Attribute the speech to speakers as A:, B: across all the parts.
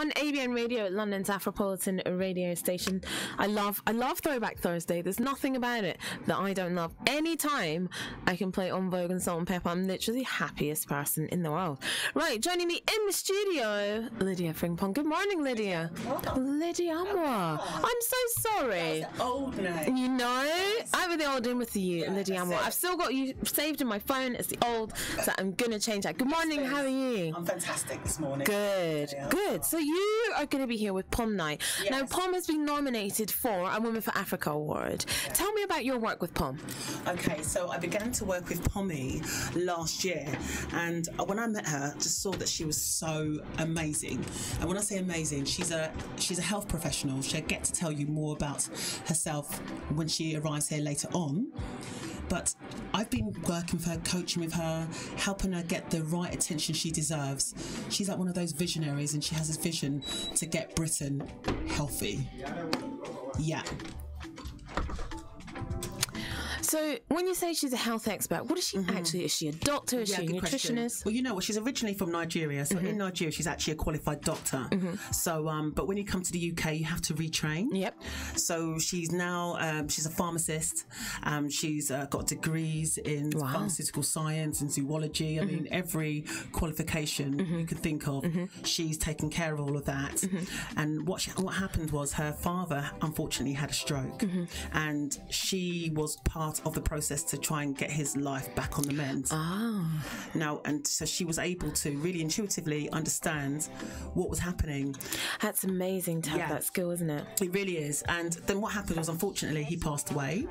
A: on ABN Radio, London's Afropolitan radio station. I love Throwback Thursday. There's nothing about it that I don't love. Anytime I can play On Vogue and Salt and Pepper, I'm literally the happiest person in the world. Right, joining me in the studio, Lydia Frimpong. Good morning, Lydia. Lydia Amoah. I'm so sorry.
B: That's the old name.
A: You know, I have the old in with you, Lydia Amoah. I've still got you saved in my phone. It's the old, so I'm gonna change that. Good morning. How are you?
B: I'm fantastic this morning.
A: Good, good. So you are going to be here with Pom Night.
B: Yes.
A: Now, Pom has been nominated for a Women for Africa award. Tell me about your work with Pom.
B: Okay, so I began to work with Pommy last year, and when I met her, just saw that she was so amazing. And when I say amazing, she's a health professional. She'll get to tell you more about herself when she arrives here later on. But I've been working with her, coaching with her, helping her get the right attention she deserves. She's like one of those visionaries, and she has this vision to get Britain healthy. Yeah.
A: So when you say she's a health expert, what is she actually? Is she a doctor? Is she a nutritionist?
B: Question. Well, you know what? She's originally from Nigeria. So in Nigeria, she's actually a qualified doctor. So, but when you come to the UK, you have to retrain.
A: Yep.
B: So she's now, she's a pharmacist. She's got degrees in pharmaceutical science and zoology. I mean, every qualification you could think of, she's taken care of all of that. And what happened was her father, unfortunately, had a stroke. And she was part of the process to try and get his life back on the mend. Now, and so she was able to really intuitively understand what was happening.
A: That's amazing to have that skill, isn't it?
B: It really is. And then what happened was, unfortunately, he passed away.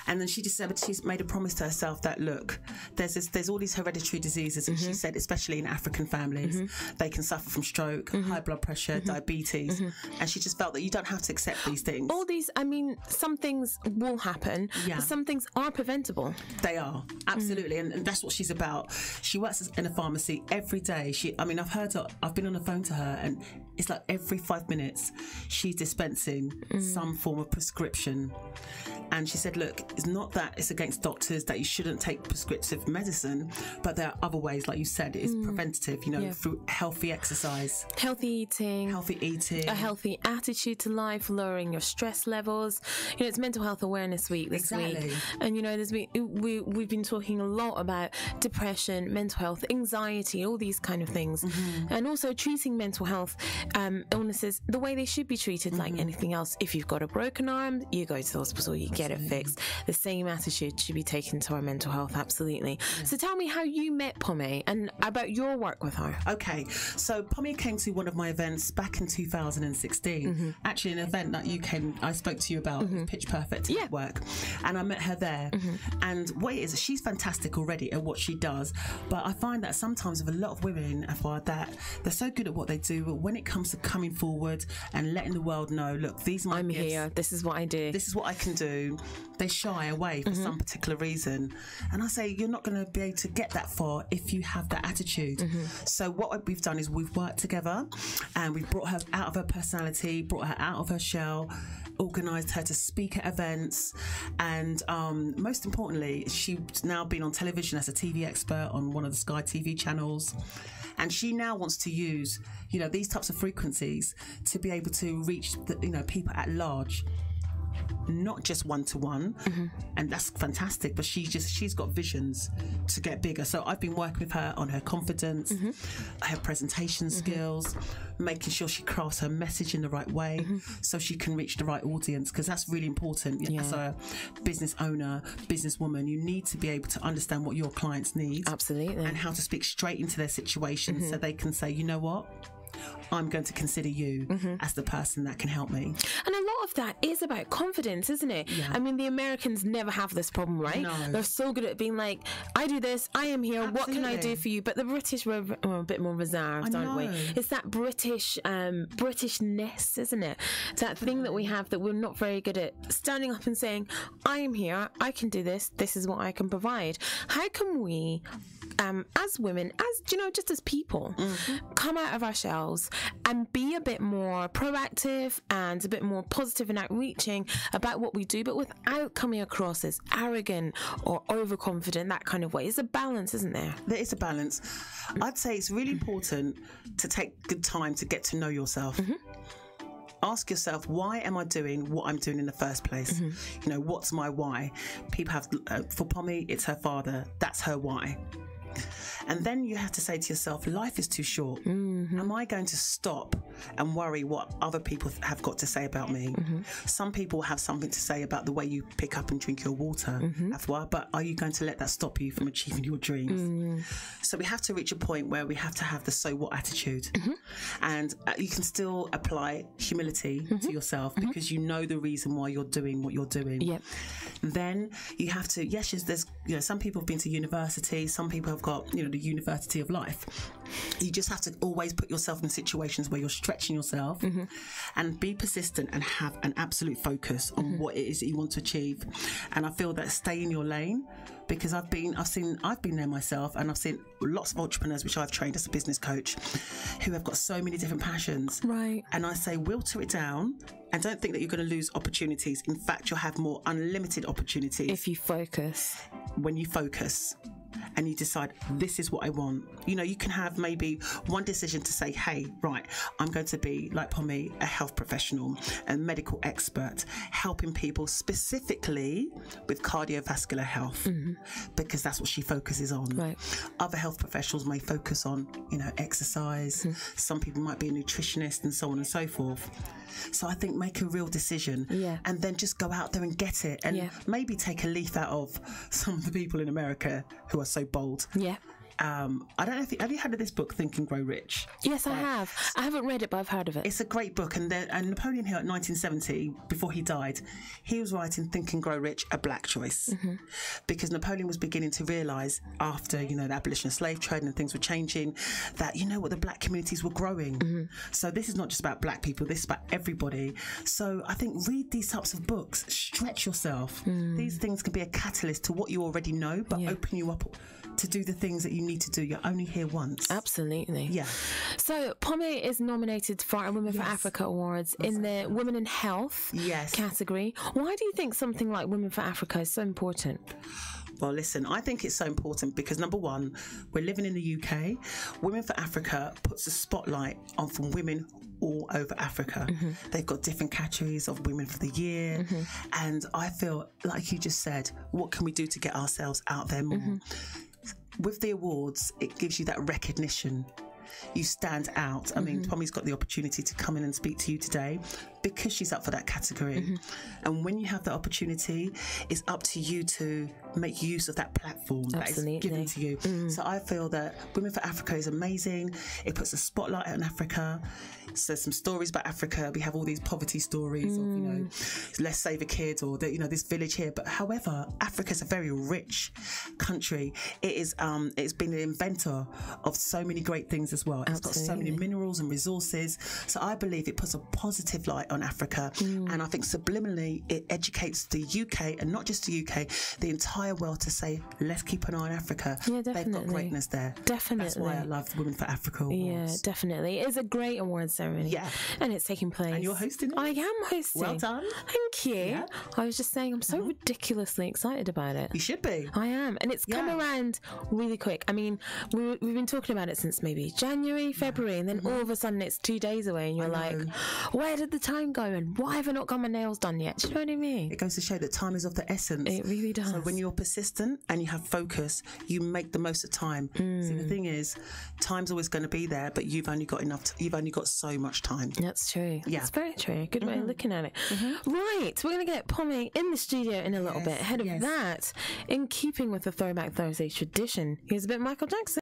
B: And then she's made a promise to herself that, look, there's all these hereditary diseases, and she said, especially in African families, they can suffer from stroke, high blood pressure, diabetes, and she just felt that you don't have to accept these things.
A: All these, I mean, some things will happen, but some things are preventable.
B: They are, absolutely, and that's what she's about. She works in a pharmacy every day. I've been on the phone to her, and it's like every 5 minutes she's dispensing some form of prescription. And she said, look, it's not that it's against doctors that you shouldn't take prescriptive medicine, but there are other ways, like you said, it is preventative, you know, through healthy exercise,
A: healthy eating,
B: a
A: healthy attitude to life, lowering your stress levels. You know, it's Mental Health Awareness Week this week, and you know, we've been talking a lot about depression, mental health, anxiety, all these kind of things, and also treating mental health illnesses the way they should be treated, like anything else. If you've got a broken arm, you go to the hospital, you get it fixed. The same attitude should be taken to our mental health, absolutely. So tell me how you met Pommy and about your work with her.
B: Okay, so Pommy came to one of my events back in 2016. Actually, an event that I spoke to you about, Pitch Perfect Network, and I met her there. And what it is, she's fantastic already at what she does, but I find that sometimes with a lot of women, Afua, that they're so good at what they do, but when it comes to coming forward and letting the world know, look, these are my gifts,
A: here, this is what I do,
B: this is what I can do, they shy away for some particular reason. And I say, you're not going to be able to get that far if you have that attitude. So what we've done is we've worked together, and we've brought her out of her personality, brought her out of her shell, organised her to speak at events, and most importantly, she's now been on television as a TV expert on one of the Sky TV channels. And she now wants to use, you know, these types of frequencies to be able to reach the, you know, people at large, not just one-to-one, and that's fantastic, but she's got visions to get bigger. So I've been working with her on her confidence, her presentation skills, making sure she crafts her message in the right way so she can reach the right audience, because that's really important. As a business owner, businesswoman, you need to be able to understand what your clients need,
A: absolutely,
B: and how to speak straight into their situation so they can say, you know what, I'm going to consider you as the person that can help me.
A: And a lot of that is about confidence, isn't it? I mean, the Americans never have this problem, right?
B: No.
A: They're so good at being like, I do this, I am here, what can I do for you? But the British were a bit more reserved, aren't we? It's that Britishness, isn't it? It's that thing that we have that we're not very good at, standing up and saying, I am here, I can do this, this is what I can provide. How can we as women, as you know, just as people, come out of our shells and be a bit more proactive and a bit more positive and outreaching about what we do, but without coming across as arrogant or overconfident, that kind of way. It's a balance, isn't there?
B: There is a balance. I'd say it's really important to take good time to get to know yourself. Ask yourself, why am I doing what I'm doing in the first place? You know, what's my why? People have, for Pommy, it's her father. That's her why. And then you have to say to yourself, life is too short. Am I going to stop and worry what other people have got to say about me? Some people have something to say about the way you pick up and drink your water, Afua, but are you going to let that stop you from achieving your dreams? So we have to reach a point where we have to have the so what attitude. And you can still apply humility to yourself because you know the reason why you're doing what you're doing. Then you have to, yes, there's, you know, some people have been to university, some people have got, you know, the university of life. You just have to always put yourself in situations where you're stretching yourself and be persistent and have an absolute focus on what it is that you want to achieve. And I feel that stay in your lane, because I've been there myself, and I've seen lots of entrepreneurs, which I've trained as a business coach, who have got so many different passions.
A: Right.
B: And I say, filter it down, and don't think that you're going to lose opportunities. In fact, you'll have more unlimited opportunities
A: if you focus.
B: When you focus and you decide, this is what I want. You know, you can have maybe one decision to say, hey, right, I'm going to be, like Pommy, a health professional, a medical expert, helping people specifically with cardiovascular health, because that's what she focuses on. Right. Other health professionals may focus on, you know, exercise. Some people might be a nutritionist and so on and so forth. So I think make a real decision and then just go out there and get it, and maybe take a leaf out of some of the people in America who are so bold. I don't know if have you heard of this book, Think and Grow Rich?
A: Yes, I have. I haven't read it, but I've heard of it.
B: It's a great book, and Napoleon Hill, at 1970, before he died, he was writing Think and Grow Rich, a black choice, because Napoleon was beginning to realise, after, you know, the abolition of slave trade and things were changing, that, you know what, the black communities were growing. So this is not just about black people, this is about everybody. So I think read these types of books, stretch yourself. These things can be a catalyst to what you already know, but open you up to do the things that you need to do. You're only here once.
A: Absolutely.
B: Yeah.
A: So Pommy is nominated for our Women for Africa Awards in the Women in Health category. Why do you think something like Women for Africa is so important?
B: Well, listen, I think it's so important because, number one, we're living in the UK. Women for Africa puts a spotlight on from women all over Africa. They've got different categories of Women for the Year. And I feel, like you just said, what can we do to get ourselves out there more? With the awards, it gives you that recognition. You stand out. I mean, Pommy's got the opportunity to come in and speak to you today because she's up for that category. And when you have that opportunity, it's up to you to make use of that platform that is given to you. So I feel that Women for Africa is amazing. It puts a spotlight on Africa. So some stories about Africa. We have all these poverty stories of, you know, let's save a kid, or the, you know, this village here. But however, Africa's a very rich country. It is it's been an inventor of so many great things as well. It's got so many minerals and resources. So I believe it puts a positive light on Africa. And I think subliminally it educates the UK, and not just the UK, the entire world, to say, let's keep an eye on Africa. Yeah, definitely. They've got greatness there. Definitely. That's why I love Women for Africa Awards.
A: Yeah, definitely. It's a great award ceremony. Yeah. And it's taking place.
B: And you're hosting it?
A: I am hosting.
B: Well done.
A: Thank you. Yeah. I was just saying, I'm so ridiculously excited about it.
B: You should be.
A: I am. And it's come around really quick. I mean, we've been talking about it since maybe January, February, and then all of a sudden it's 2 days away, and you're like, where did the time go? And why have I not got my nails done yet? Do you know what I mean?
B: It goes to show that time is of the essence.
A: It really does.
B: So when you're persistent and you have focus, you make the most of time. See, the thing is, time's always going to be there, but you've only got you've only got so much time.
A: That's true. Yeah. That's very true. Good way of looking at it. Right. We're going to get Pommy in the studio in a little bit. Ahead of that, in keeping with the Throwback Thursday tradition, here's a bit of Michael Jackson.